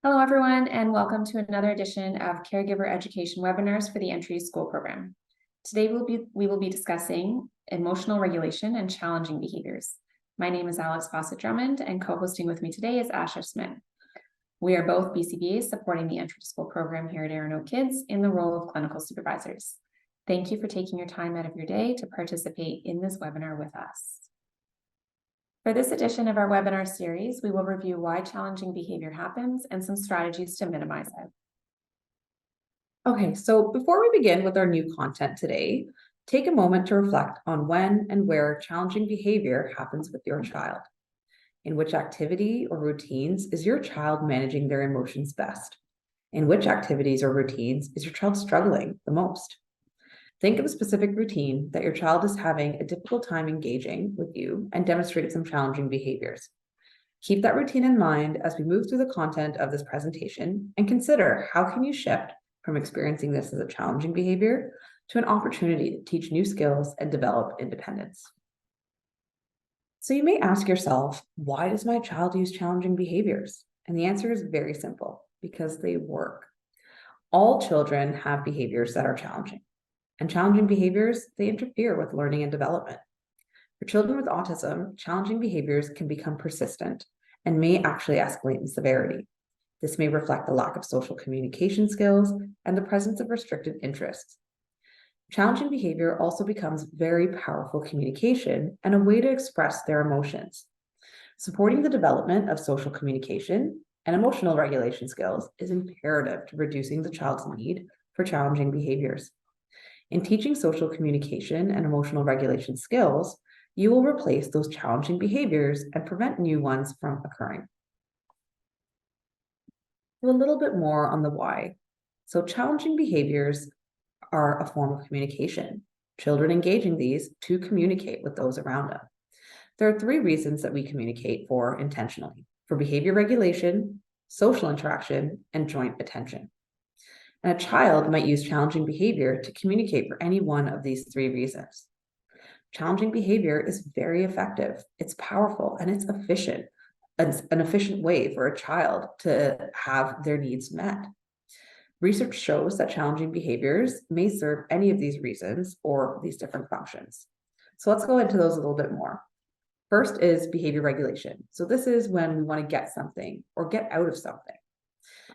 Hello, everyone, and welcome to another edition of Caregiver Education Webinars for the Entry to School program. Today, we will be discussing emotional regulation and challenging behaviors. My name is Alex Fawcett-Drummond, and co-hosting with me today is Asha Smith. We are both BCBAs supporting the Entry to School program here at Arano Kids in the role of clinical supervisors. Thank you for taking your time out of your day to participate in this webinar with us. For this edition of our webinar series, we will review why challenging behavior happens and some strategies to minimize it. Okay, so before we begin with our new content today, take a moment to reflect on when and where challenging behavior happens with your child. In which activity or routines is your child managing their emotions best? In which activities or routines is your child struggling the most? Think of a specific routine that your child is having a difficult time engaging with you and demonstrate some challenging behaviors. Keep that routine in mind as we move through the content of this presentation and consider how can you shift from experiencing this as a challenging behavior to an opportunity to teach new skills and develop independence. So you may ask yourself, why does my child use challenging behaviors? And the answer is very simple, because they work. All children have behaviors that are challenging. And challenging behaviors, they interfere with learning and development. For children with autism, challenging behaviors can become persistent and may actually escalate in severity. This may reflect the lack of social communication skills and the presence of restricted interests. Challenging behavior also becomes very powerful communication and a way to express their emotions. Supporting the development of social communication and emotional regulation skills is imperative to reducing the child's need for challenging behaviors. In teaching social communication and emotional regulation skills, you will replace those challenging behaviors and prevent new ones from occurring. A little bit more on the why. So challenging behaviors are a form of communication. Children engaging these to communicate with those around them. There are three reasons that we communicate for intentionally: for behavior regulation, social interaction, and joint attention. And a child might use challenging behavior to communicate for any one of these three reasons. Challenging behavior is very effective, it's powerful, and it's efficient. It's an efficient way for a child to have their needs met. Research shows that challenging behaviors may serve any of these reasons or these different functions. So let's go into those a little bit more. First is behavior regulation. So this is when we want to get something or get out of something.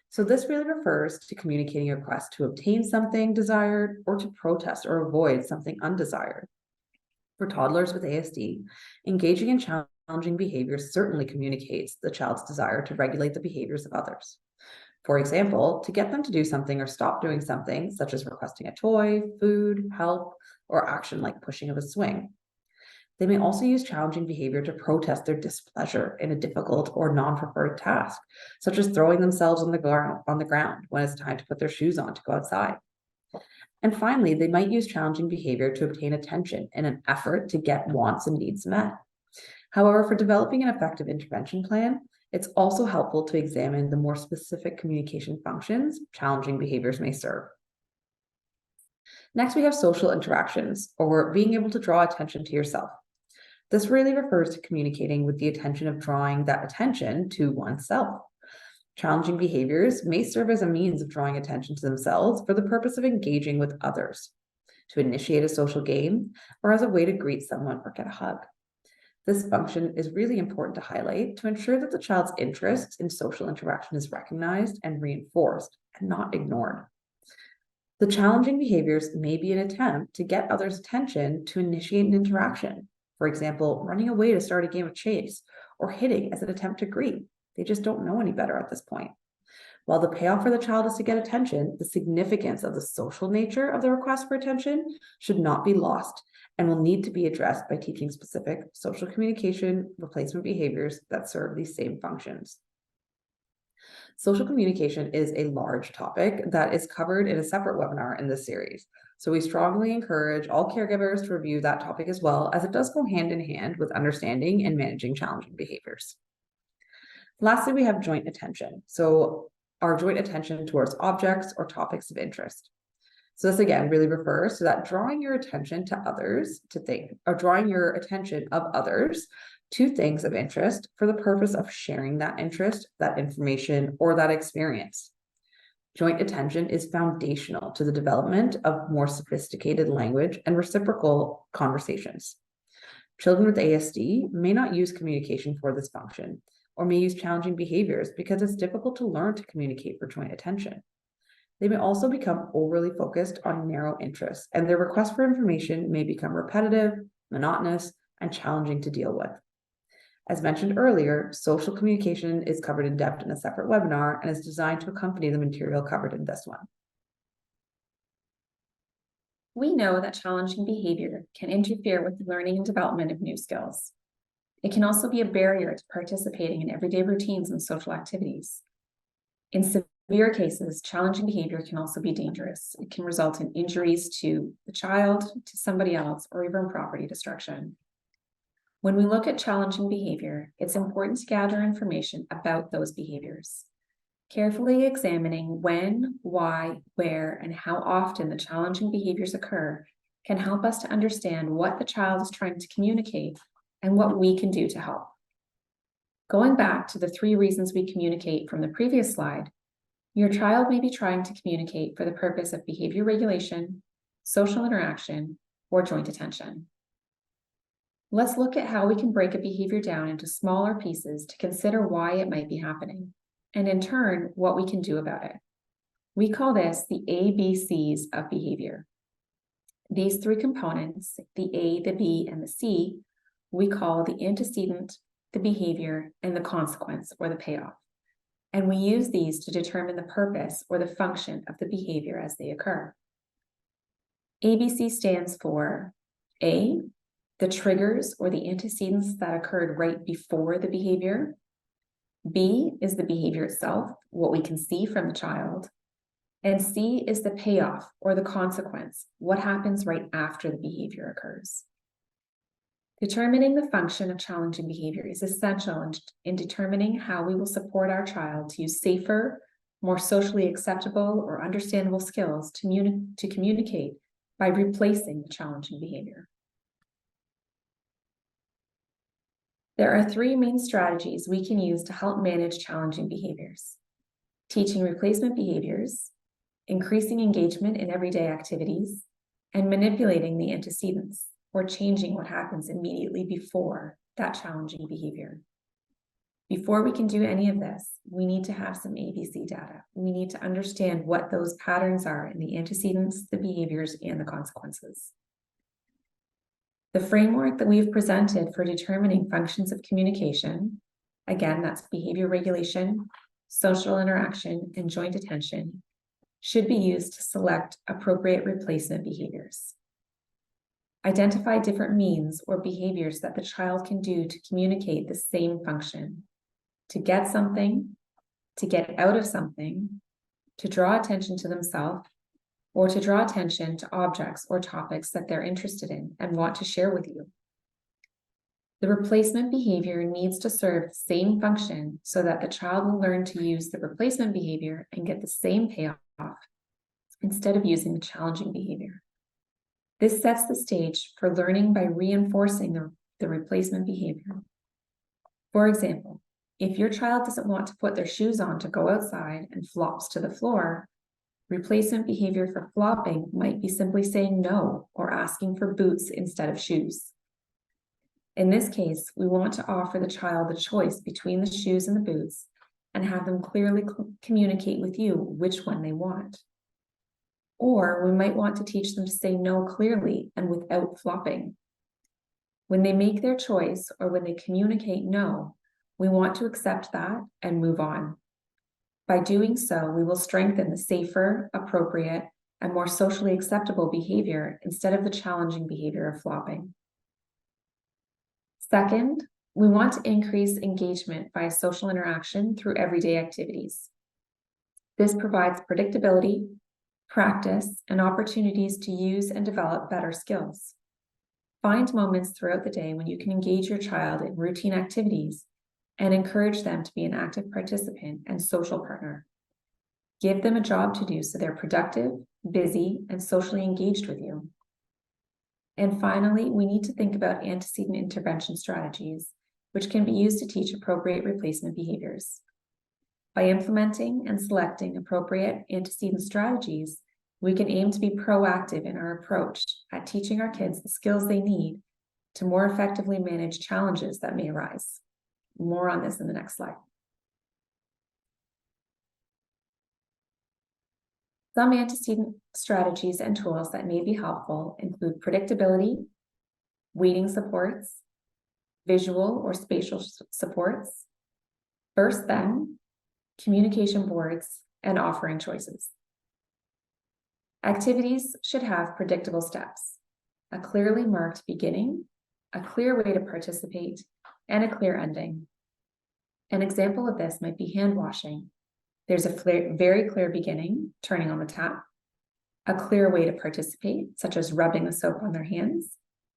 So this really refers to communicating a request to obtain something desired or to protest or avoid something undesired. For toddlers with ASD, engaging in challenging behaviors certainly communicates the child's desire to regulate the behaviors of others. For example, to get them to do something or stop doing something, such as requesting a toy, food, help, or action like pushing of a swing. They may also use challenging behavior to protest their displeasure in a difficult or non-preferred task, such as throwing themselves on the ground when it's time to put their shoes on to go outside. And finally, they might use challenging behavior to obtain attention in an effort to get wants and needs met. However, for developing an effective intervention plan, it's also helpful to examine the more specific communication functions challenging behaviors may serve. Next, we have social interactions, or being able to draw attention to yourself. This really refers to communicating with the intention of drawing that attention to oneself. Challenging behaviors may serve as a means of drawing attention to themselves for the purpose of engaging with others, to initiate a social game, or as a way to greet someone or get a hug. This function is really important to highlight to ensure that the child's interest in social interaction is recognized and reinforced and not ignored. The challenging behaviors may be an attempt to get others' attention to initiate an interaction. For example, running away to start a game of chase or hitting as an attempt to greet. They just don't know any better at this point. While the payoff for the child is to get attention, the significance of the social nature of the request for attention should not be lost and will need to be addressed by teaching specific social communication replacement behaviors that serve these same functions. Social communication is a large topic that is covered in a separate webinar in this series. So we strongly encourage all caregivers to review that topic as well, as it does go hand in hand with understanding and managing challenging behaviors. Lastly, we have joint attention. So our joint attention towards objects or topics of interest. So this again really refers to that drawing your attention to others to think, or drawing your attention of others two things of interest for the purpose of sharing that interest, that information, or that experience. Joint attention is foundational to the development of more sophisticated language and reciprocal conversations. Children with ASD may not use communication for this function, or may use challenging behaviors because it's difficult to learn to communicate for joint attention. They may also become overly focused on narrow interests, and their requests for information may become repetitive, monotonous, and challenging to deal with. As mentioned earlier, social communication is covered in depth in a separate webinar and is designed to accompany the material covered in this one. We know that challenging behavior can interfere with the learning and development of new skills. It can also be a barrier to participating in everyday routines and social activities. In severe cases, challenging behavior can also be dangerous. It can result in injuries to the child, to somebody else, or even property destruction. When we look at challenging behavior, it's important to gather information about those behaviors. Carefully examining when, why, where, and how often the challenging behaviors occur can help us to understand what the child is trying to communicate and what we can do to help. Going back to the 3 reasons we communicate from the previous slide, your child may be trying to communicate for the purpose of behavior regulation, social interaction, or joint attention. Let's look at how we can break a behavior down into smaller pieces to consider why it might be happening, and in turn, what we can do about it. We call this the ABCs of behavior. These 3 components, the A, the B, and the C, we call the antecedent, the behavior, and the consequence or the payoff. And we use these to determine the purpose or the function of the behavior as they occur. ABC stands for A, the triggers or the antecedents that occurred right before the behavior. B is the behavior itself, what we can see from the child. And C is the payoff or the consequence, what happens right after the behavior occurs. Determining the function of challenging behavior is essential in determining how we will support our child to use safer, more socially acceptable or understandable skills to communicate by replacing the challenging behavior. There are 3 main strategies we can use to help manage challenging behaviors: teaching replacement behaviors, increasing engagement in everyday activities, and manipulating the antecedents, or changing what happens immediately before that challenging behavior. Before we can do any of this, we need to have some ABC data. We need to understand what those patterns are in the antecedents, the behaviors, and the consequences. The framework that we've presented for determining functions of communication, again, that's behavior regulation, social interaction, and joint attention, should be used to select appropriate replacement behaviors. Identify different means or behaviors that the child can do to communicate the same function: to get something, to get out of something, to draw attention to themselves, or to draw attention to objects or topics that they're interested in and want to share with you. The replacement behavior needs to serve the same function so that the child will learn to use the replacement behavior and get the same payoff instead of using the challenging behavior. This sets the stage for learning by reinforcing the replacement behavior. For example, if your child doesn't want to put their shoes on to go outside and flops to the floor, replacement behavior for flopping might be simply saying no or asking for boots instead of shoes. In this case, we want to offer the child the choice between the shoes and the boots and have them clearly communicate with you which one they want. Or we might want to teach them to say no clearly and without flopping. When they make their choice or when they communicate no, we want to accept that and move on. By doing so, we will strengthen the safer, appropriate, and more socially acceptable behavior instead of the challenging behavior of flopping. Second, we want to increase engagement via social interaction through everyday activities. This provides predictability, practice, and opportunities to use and develop better skills. Find moments throughout the day when you can engage your child in routine activities and encourage them to be an active participant and social partner. Give them a job to do so they're productive, busy, and socially engaged with you. And finally, we need to think about antecedent intervention strategies which can be used to teach appropriate replacement behaviors. By implementing and selecting appropriate antecedent strategies, we can aim to be proactive in our approach at teaching our kids the skills they need to more effectively manage challenges that may arise. More on this in the next slide. Some antecedent strategies and tools that may be helpful include predictability, weighting supports, visual or spatial supports, first then, communication boards, and offering choices. Activities should have predictable steps, a clearly marked beginning, a clear way to participate, and a clear ending. An example of this might be hand washing. There's a very clear beginning, turning on the tap, a clear way to participate, such as rubbing the soap on their hands,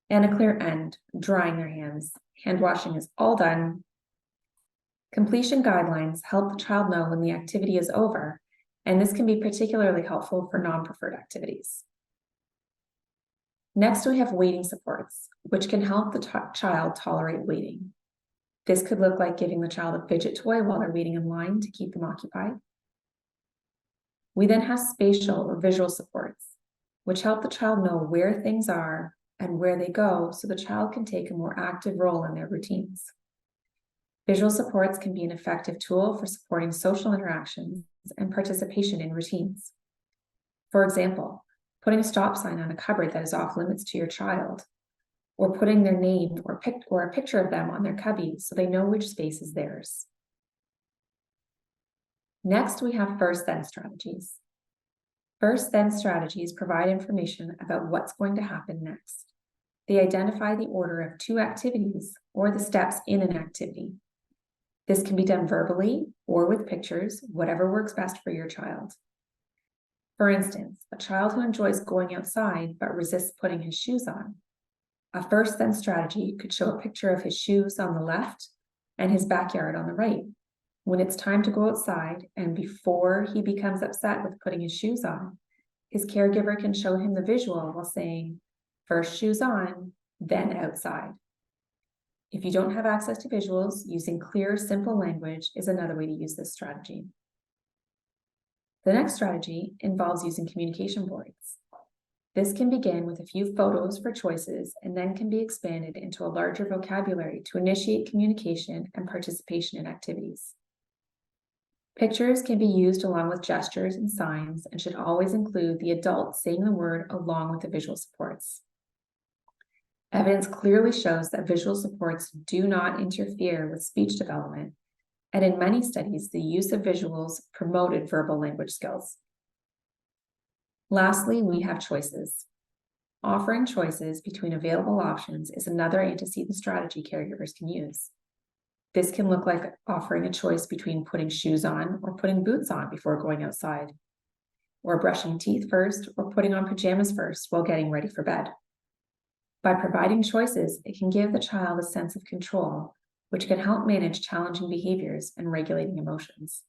and a clear end, drying their hands. Hand washing is all done. Completion guidelines help the child know when the activity is over, and this can be particularly helpful for non-preferred activities. Next, we have waiting supports, which can help the child tolerate waiting. This could look like giving the child a fidget toy while they're waiting in line to keep them occupied. We then have spatial or visual supports, which help the child know where things are and where they go so the child can take a more active role in their routines. Visual supports can be an effective tool for supporting social interactions and participation in routines. For example, putting a stop sign on a cupboard that is off limits to your child, or putting their name or a picture of them on their cubby so they know which space is theirs. Next, we have first then strategies. First then strategies provide information about what's going to happen next. They identify the order of two activities or the steps in an activity. This can be done verbally or with pictures, whatever works best for your child. For instance, a child who enjoys going outside but resists putting his shoes on. A first then strategy could show a picture of his shoes on the left and his backyard on the right. When it's time to go outside and before he becomes upset with putting his shoes on, his caregiver can show him the visual while saying, first shoes on, then outside. If you don't have access to visuals, using clear, simple language is another way to use this strategy. The next strategy involves using communication boards. This can begin with a few photos for choices and then can be expanded into a larger vocabulary to initiate communication and participation in activities. Pictures can be used along with gestures and signs and should always include the adult saying the word along with the visual supports. Evidence clearly shows that visual supports do not interfere with speech development, and in many studies, the use of visuals promoted verbal language skills. Lastly, we have choices. Offering choices between available options is another antecedent strategy caregivers can use. This can look like offering a choice between putting shoes on or putting boots on before going outside, or brushing teeth first or putting on pajamas first while getting ready for bed. By providing choices, it can give the child a sense of control, which can help manage challenging behaviors and regulating emotions.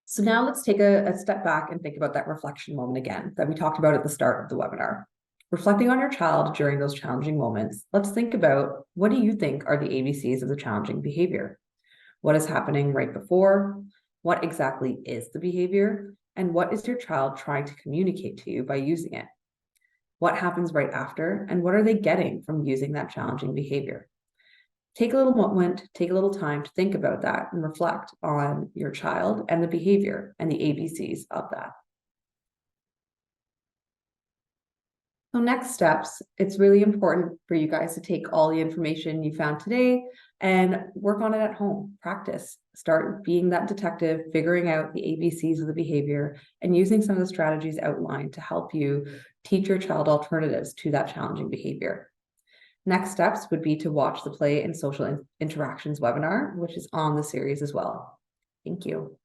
So now let's take a step back and think about that reflection moment again that we talked about at the start of the webinar. Reflecting on your child during those challenging moments, let's think about, what do you think are the ABCs of the challenging behavior? What is happening right before? What exactly is the behavior? And what is your child trying to communicate to you by using it? What happens right after? And what are they getting from using that challenging behavior? Take a little moment, take a little time to think about that and reflect on your child and the behavior and the ABCs of that. So next steps, it's really important for you guys to take all the information you found today and work on it at home. Practice. Start being that detective, figuring out the ABCs of the behavior and using some of the strategies outlined to help you teach your child alternatives to that challenging behavior. Next steps would be to watch the Play and Social Interactions webinar, which is on the series as well. Thank you.